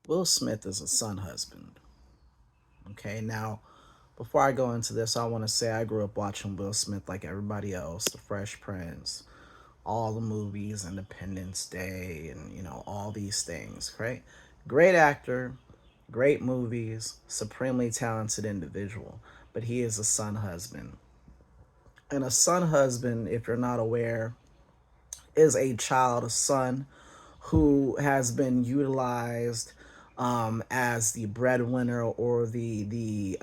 Will Smith is a son husband. Okay, now before I go into this, I want to say I grew up watching Will Smith like everybody else, The Fresh Prince, all the movies, Independence Day, and all these things, right? Great actor, great movies, supremely talented individual, but he is a son husband. And a son husband, if you're not aware, is a child, a son who has been utilized as the breadwinner or the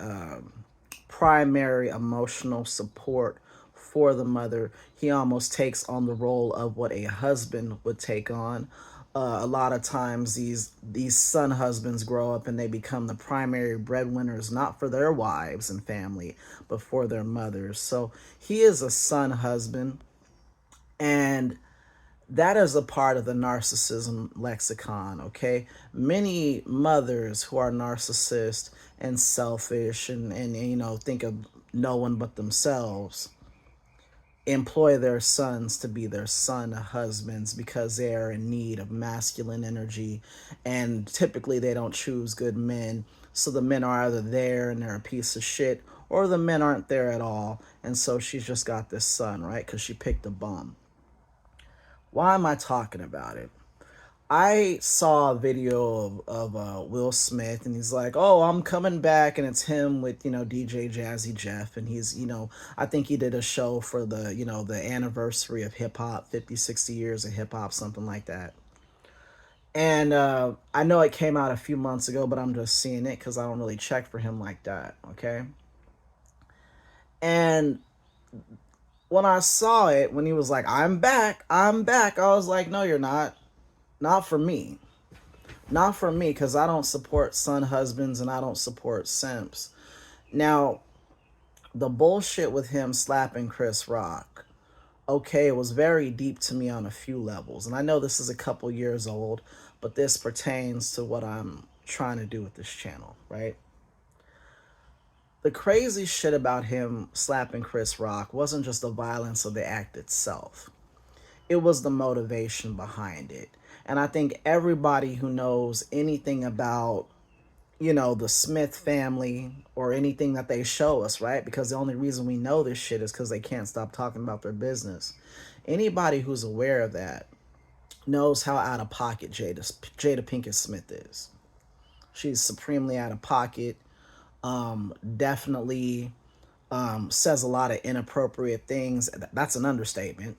primary emotional support for the mother. He almost takes on the role of what a husband would take on. A lot of times these son husbands grow up and they become the primary breadwinners, not for their wives and family, but for their mothers. So he is a son husband, and that is a part of the narcissism lexicon. Okay, many mothers who are narcissist and selfish and think of no one but themselves employ their sons to be their son husbands because they are in need of masculine energy, and typically they don't choose good men. So the men are either there and they're a piece of shit, or the men aren't there at all, and so she's just got this son, right? Because she picked a bum. Why am I talking about it? I saw a video of Will Smith, and he's like, "Oh, I'm coming back," and it's him with DJ Jazzy Jeff, and I think he did a show for the anniversary of hip hop, 50, 60 years of hip hop, something like that. And I know it came out a few months ago, but I'm just seeing it because I don't really check for him like that. Okay, and when I saw it, when he was like, I'm back," I was like, "No, you're not. Not for me." Not for me, because I don't support son husbands and I don't support simps. Now, the bullshit with him slapping Chris Rock, okay, it was very deep to me on a few levels. And I know this is a couple years old, but this pertains to what I'm trying to do with this channel, right? The crazy shit about him slapping Chris Rock wasn't just the violence of the act itself, it was the motivation behind it. And I think everybody who knows anything about the Smith family or anything that they show us, right? Because the only reason we know this shit is because they can't stop talking about their business. Anybody who's aware of that knows how out of pocket Jada Pinkett Smith is. She's supremely out of pocket. Definitely says a lot of inappropriate things. That's an understatement.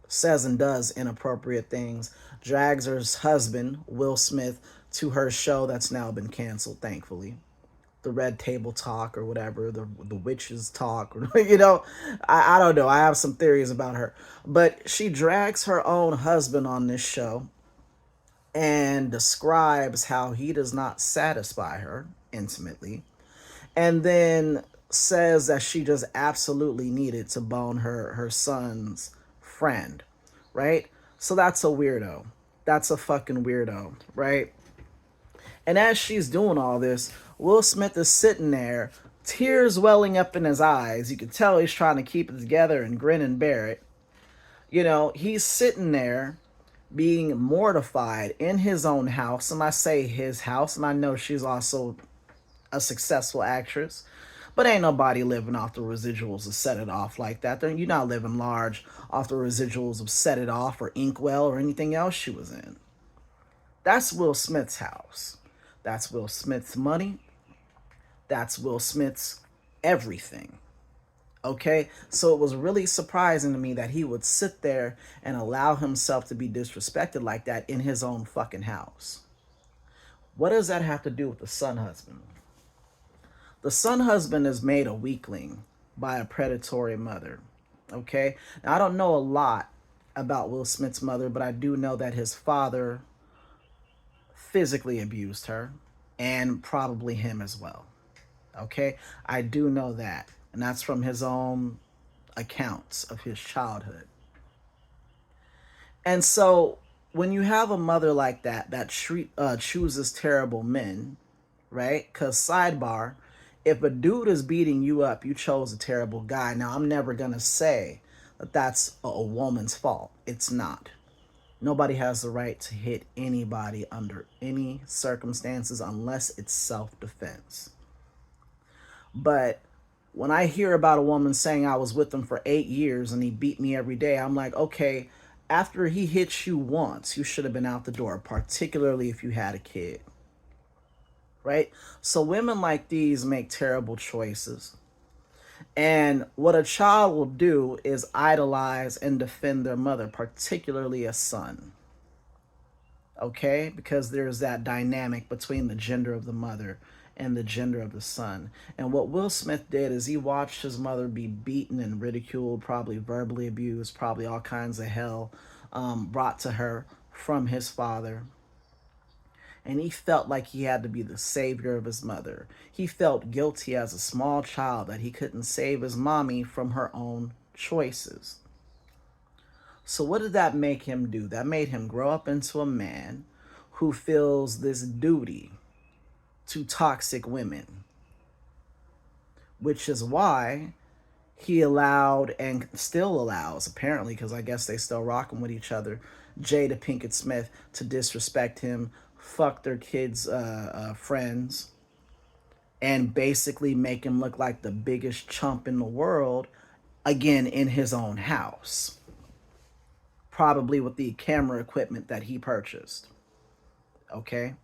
Says and does inappropriate things. Drags her husband, Will Smith, to her show that's now been canceled, thankfully. The Red Table Talk or whatever, the Witches Talk. I don't know. I have some theories about her. But she drags her own husband on this show and describes how he does not satisfy her intimately, and then says that she just absolutely needed to bone her son's friend, right? So that's a weirdo. That's a fucking weirdo, right? And as she's doing all this, Will Smith is sitting there, tears welling up in his eyes. You can tell he's trying to keep it together and grin and bear it. He's sitting there being mortified in his own house. And I say his house, and I know she's also a successful actress. But ain't nobody living off the residuals of Set It Off like that. You're not living large off the residuals of Set It Off or Inkwell or anything else she was in. That's Will Smith's house. That's Will Smith's money. That's Will Smith's everything. Okay? So it was really surprising to me that he would sit there and allow himself to be disrespected like that in his own fucking house. What does that have to do with the son husband? The son husband is made a weakling by a predatory mother. Okay? Now, I don't know a lot about Will Smith's mother, but I do know that his father physically abused her and probably him as well. Okay? I do know that. And that's from his own accounts of his childhood. And so when you have a mother like that chooses terrible men, right? Because sidebar, if a dude is beating you up, you chose a terrible guy. Now, I'm never going to say that that's a woman's fault. It's not. Nobody has the right to hit anybody under any circumstances unless it's self-defense. But when I hear about a woman saying I was with him for 8 years and he beat me every day, I'm like, okay, after he hits you once, you should have been out the door, particularly if you had a kid. Right? So women like these make terrible choices. And what a child will do is idolize and defend their mother, particularly a son. Okay? Because there's that dynamic between the gender of the mother and the gender of the son. And what Will Smith did is he watched his mother be beaten and ridiculed, probably verbally abused, probably all kinds of hell brought to her from his father. And he felt like he had to be the savior of his mother. He felt guilty as a small child that he couldn't save his mommy from her own choices. So what did that make him do? That made him grow up into a man who feels this duty to toxic women, which is why he allowed and still allows, apparently, because I guess they still rocking with each other, Jada Pinkett Smith to disrespect him, fuck their kids' friends, and basically make him look like the biggest chump in the world, again, in his own house. Probably with the camera equipment that he purchased. Okay?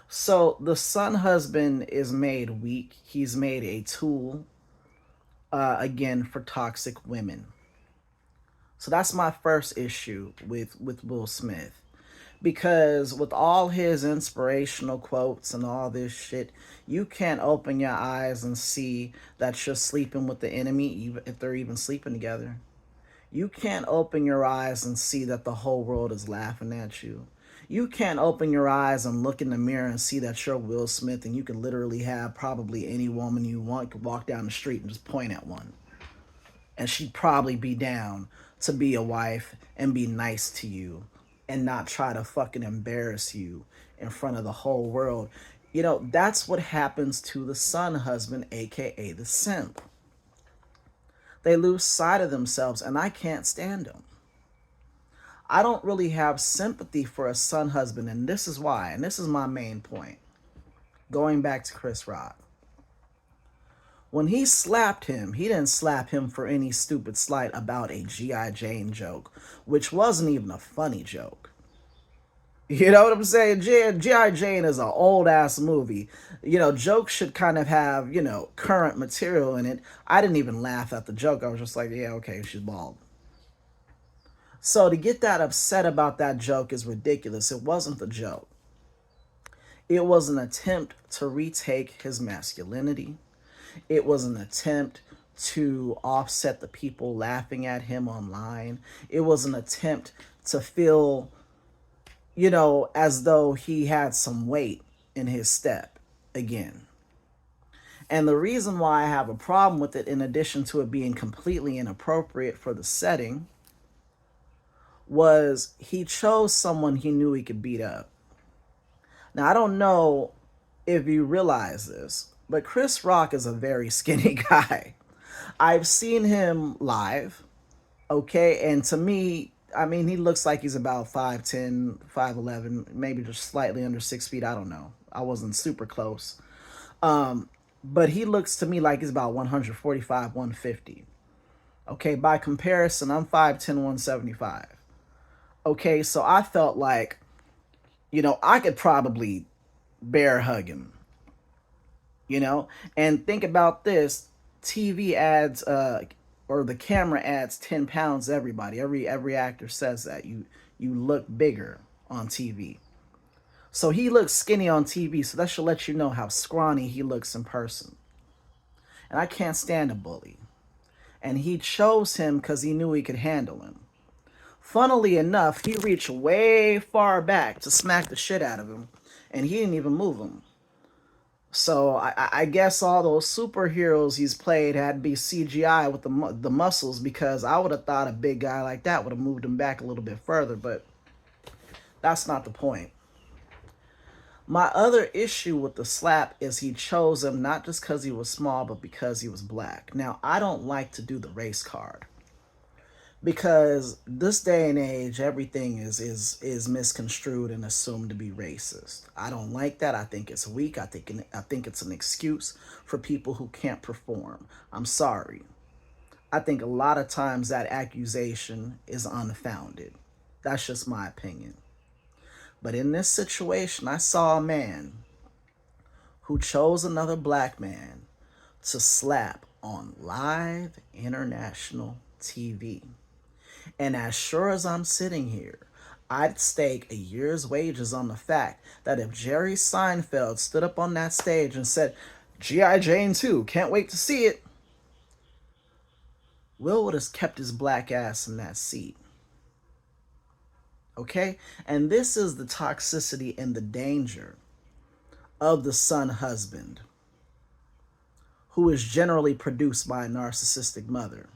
So the son husband is made weak. He's made a tool, again, for toxic women. So that's my first issue with Will Smith. Because with all his inspirational quotes and all this shit, you can't open your eyes and see that you're sleeping with the enemy, even if they're even sleeping together. You can't open your eyes and see that the whole world is laughing at you. You can't open your eyes and look in the mirror and see that you're Will Smith and you can literally have probably any woman you want. You could walk down the street and just point at one. And she'd probably be down to be a wife and be nice to you and not try to fucking embarrass you in front of the whole world. You know, that's what happens to the son husband, aka the simp. They lose sight of themselves, and I can't stand them. I don't really have sympathy for a son husband, and this is why, and this is my main point. Going back to Chris Rock. When he slapped him, he didn't slap him for any stupid slight about a G.I. Jane joke, which wasn't even a funny joke. You know what I'm saying? G.I. Jane is an old-ass movie. You know, jokes should kind of have, you know, current material in it. I didn't even laugh at the joke. I was just like, yeah, okay, she's bald. So to get that upset about that joke is ridiculous. It wasn't the joke. It was an attempt to retake his masculinity. It was an attempt to offset the people laughing at him online. It was an attempt to feel, you know, as though he had some weight in his step again. And the reason why I have a problem with it, in addition to it being completely inappropriate for the setting, was he chose someone he knew he could beat up. Now, I don't know if you realize this, but Chris Rock is a very skinny guy. I've seen him live, okay? And to me, I mean, he looks like he's about 5'10", 5'11", maybe just slightly under 6 feet. I don't know. I wasn't super close. But he looks to me like he's about 145, 150. Okay, by comparison, I'm 5'10", 175. Okay, so I felt like, you know, I could probably bear hug him. You know, and think about this: TV ads, or the camera adds 10 pounds to everybody. Every actor says that you look bigger on TV. So he looks skinny on TV, so that should let you know how scrawny he looks in person. And I can't stand a bully. And he chose him because he knew he could handle him. Funnily enough, he reached way far back to smack the shit out of him, and he didn't even move him. So I guess all those superheroes he's played had to be CGI with the muscles, because I would have thought a big guy like that would have moved him back a little bit further, but that's not the point. My other issue with the slap is he chose him not just because he was small, but because he was black. Now, I don't like to do the race card, Because this day and age, everything is misconstrued and assumed to be racist. I don't like that. I think it's weak. I think it's an excuse for people who can't perform. I'm sorry. I think a lot of times that accusation is unfounded. That's just my opinion. But in this situation, I saw a man who chose another black man to slap on live international TV. And as sure as I'm sitting here, I'd stake a year's wages on the fact that if Jerry Seinfeld stood up on that stage and said, G.I. Jane 2, can't wait to see it, Will would have kept his black ass in that seat. Okay? And this is the toxicity and the danger of the son husband, who is generally produced by a narcissistic mother.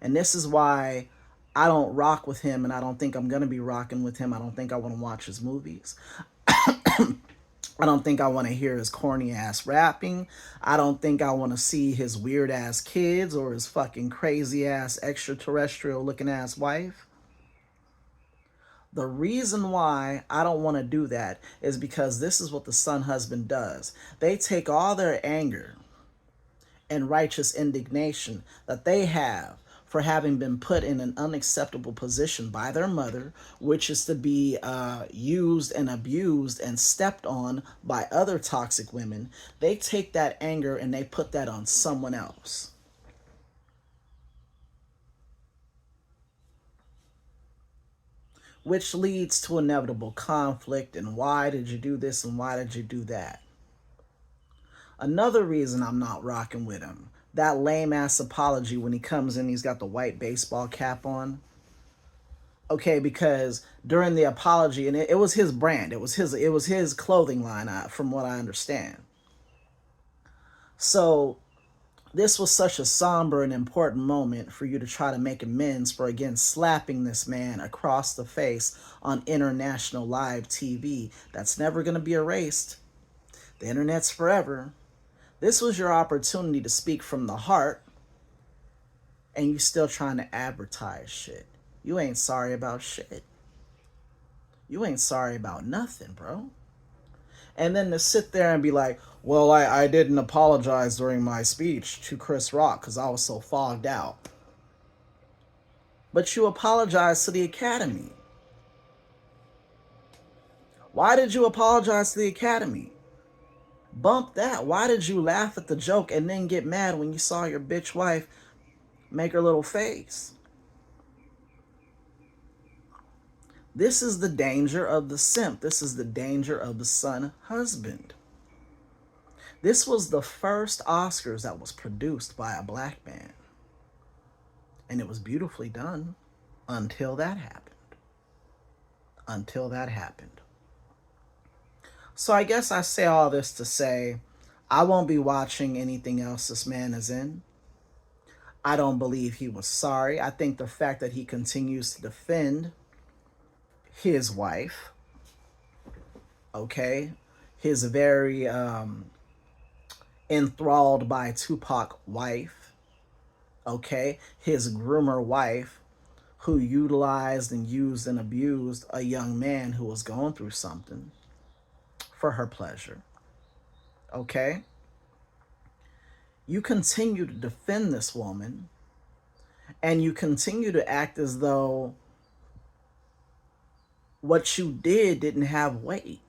And this is why I don't rock with him, and I don't think I'm going to be rocking with him. I don't think I want to watch his movies. I don't think I want to hear his corny ass rapping. I don't think I want to see his weird ass kids or his fucking crazy ass extraterrestrial looking ass wife. The reason why I don't want to do that is because this is what the son husband does. They take all their anger and righteous indignation that they have for having been put in an unacceptable position by their mother, which is to be used and abused and stepped on by other toxic women. They take that anger and they put that on someone else. Which leads to inevitable conflict and why did you do this and why did you do that? Another reason I'm not rocking with him, that lame ass apology when he comes in, he's got the white baseball cap on. Okay, because during the apology, and it was his brand, it was his clothing line, from what I understand. So this was such a somber and important moment for you to try to make amends for again slapping this man across the face on international live TV. That's never going to be erased. The internet's forever. This was your opportunity to speak from the heart, and you still trying to advertise shit. You ain't sorry about shit. You ain't sorry about nothing, bro. And then to sit there and be like, well, I didn't apologize during my speech to Chris Rock because I was so fogged out. But you apologized to the Academy. Why did you apologize to the Academy? Bump that. Why did you laugh at the joke and then get mad when you saw your bitch wife make her little face? This is the danger of the simp. This is the danger of the son husband. This was the first Oscars that was produced by a black man. And it was beautifully done until that happened. Until that happened. So I guess I say all this to say I won't be watching anything else this man is in. I don't believe he was sorry. I think the fact that he continues to defend his wife, okay, his very enthralled by Tupac wife, okay, his groomer wife who utilized and used and abused a young man who was going through something for her pleasure, okay? You continue to defend this woman and you continue to act as though what you did didn't have weight.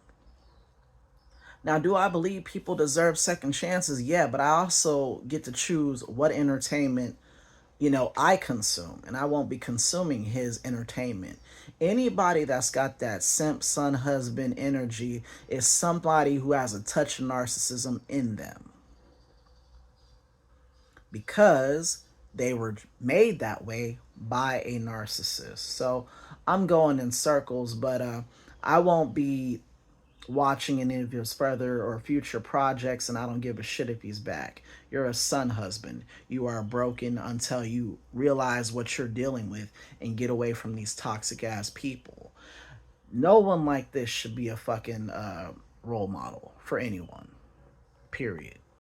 Now, do I believe people deserve second chances? Yeah, but I also get to choose what entertainment, I consume, and I won't be consuming his entertainment. Anybody that's got that simp son husband energy is somebody who has a touch of narcissism in them because they were made that way by a narcissist. So I'm going in circles, but I won't be watching any of his further or future projects, and I don't give a shit if he's back. You're a son husband. You are broken until you realize what you're dealing with and get away from these toxic ass people. No one like this should be a fucking role model for anyone. Period.